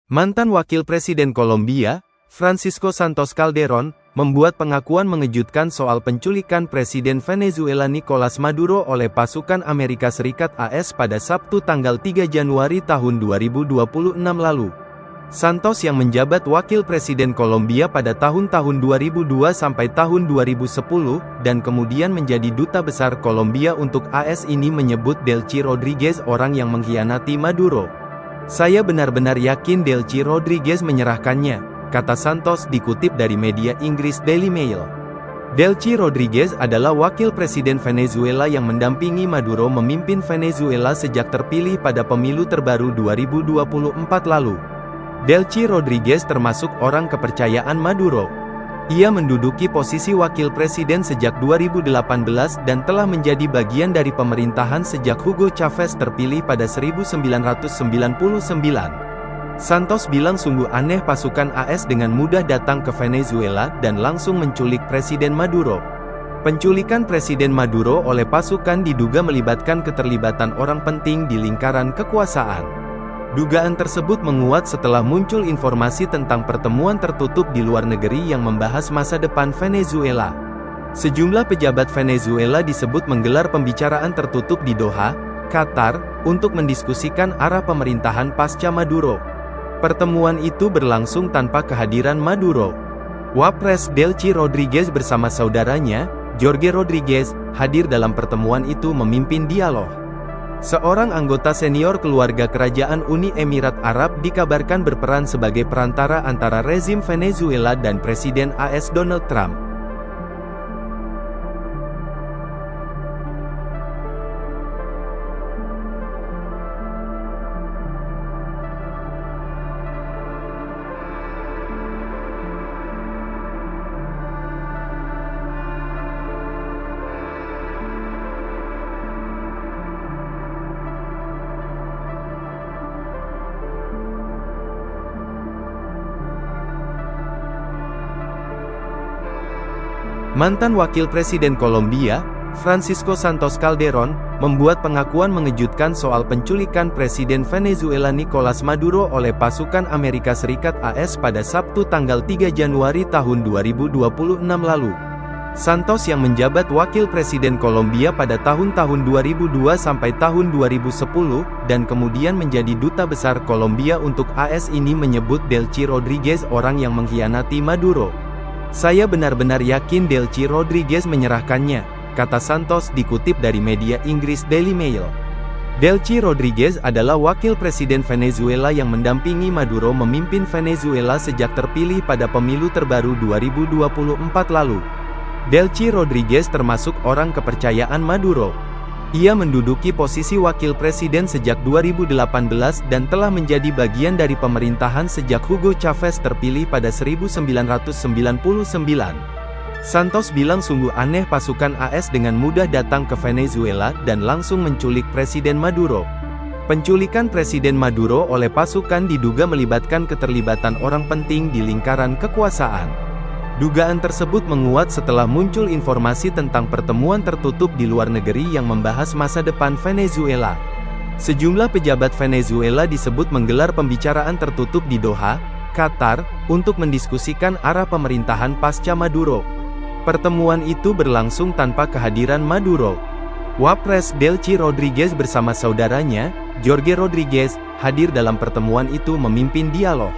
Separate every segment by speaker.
Speaker 1: Mantan Wakil Presiden Kolombia, Francisco Santos Calderón, membuat pengakuan mengejutkan soal penculikan Presiden Venezuela Nicolás Maduro oleh pasukan Amerika Serikat AS pada Sabtu tanggal 3 Januari tahun 2026 lalu. Santos yang menjabat Wakil Presiden Kolombia pada tahun-tahun 2002 sampai tahun 2010, dan kemudian menjadi Duta Besar Kolombia untuk AS ini menyebut Delcy Rodríguez orang yang mengkhianati Maduro. "Saya benar-benar yakin Delcy Rodríguez menyerahkannya," kata Santos dikutip dari media Inggris Daily Mail. Delcy Rodríguez adalah wakil presiden Venezuela yang mendampingi Maduro memimpin Venezuela sejak terpilih pada pemilu terbaru 2024 lalu. Delcy Rodríguez termasuk orang kepercayaan Maduro. Ia menduduki posisi wakil presiden sejak 2018 dan telah menjadi bagian dari pemerintahan sejak Hugo Chavez terpilih pada 1999. Santos bilang sungguh aneh pasukan AS dengan mudah datang ke Venezuela dan langsung menculik Presiden Maduro. Penculikan Presiden Maduro oleh pasukan diduga melibatkan keterlibatan orang penting di lingkaran kekuasaan. Dugaan tersebut menguat setelah muncul informasi tentang pertemuan tertutup di luar negeri yang membahas masa depan Venezuela. Sejumlah pejabat Venezuela disebut menggelar pembicaraan tertutup di Doha, Qatar, untuk mendiskusikan arah pemerintahan pasca Maduro. Pertemuan itu berlangsung tanpa kehadiran Maduro. Wapres Delcy Rodríguez bersama saudaranya, Jorge Rodríguez, hadir dalam pertemuan itu memimpin dialog. Seorang anggota senior keluarga kerajaan Uni Emirat Arab dikabarkan berperan sebagai perantara antara rezim Venezuela dan Presiden AS Donald Trump. Mantan Wakil Presiden Kolombia, Francisco Santos Calderón, membuat pengakuan mengejutkan soal penculikan Presiden Venezuela Nicolás Maduro oleh pasukan Amerika Serikat AS pada Sabtu tanggal 3 Januari tahun 2026 lalu. Santos yang menjabat Wakil Presiden Kolombia pada tahun-tahun 2002 sampai tahun 2010, dan kemudian menjadi Duta Besar Kolombia untuk AS ini menyebut Delcy Rodríguez orang yang mengkhianati Maduro. "Saya benar-benar yakin Delcy Rodríguez menyerahkannya," kata Santos dikutip dari media Inggris Daily Mail. Delcy Rodríguez adalah wakil presiden Venezuela yang mendampingi Maduro memimpin Venezuela sejak terpilih pada pemilu terbaru 2024 lalu. Delcy Rodríguez termasuk orang kepercayaan Maduro. Ia menduduki posisi wakil presiden sejak 2018 dan telah menjadi bagian dari pemerintahan sejak Hugo Chavez terpilih pada 1999. Santos bilang sungguh aneh pasukan AS dengan mudah datang ke Venezuela dan langsung menculik Presiden Maduro. Penculikan Presiden Maduro oleh pasukan diduga melibatkan keterlibatan orang penting di lingkaran kekuasaan. Dugaan tersebut menguat setelah muncul informasi tentang pertemuan tertutup di luar negeri yang membahas masa depan Venezuela. Sejumlah pejabat Venezuela disebut menggelar pembicaraan tertutup di Doha, Qatar, untuk mendiskusikan arah pemerintahan pasca Maduro. Pertemuan itu berlangsung tanpa kehadiran Maduro. Wapres Delcy Rodríguez bersama saudaranya, Jorge Rodríguez, hadir dalam pertemuan itu memimpin dialog.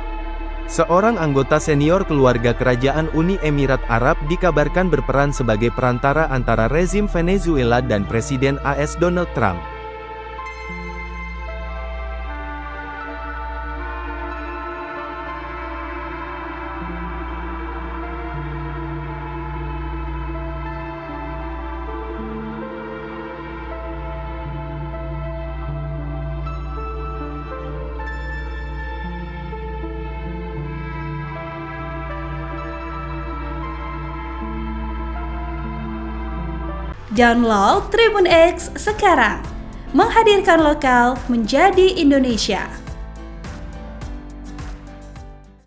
Speaker 1: Seorang anggota senior keluarga kerajaan Uni Emirat Arab dikabarkan berperan sebagai perantara antara rezim Venezuela dan Presiden AS Donald Trump.
Speaker 2: Download Tribun X sekarang, menghadirkan lokal menjadi Indonesia.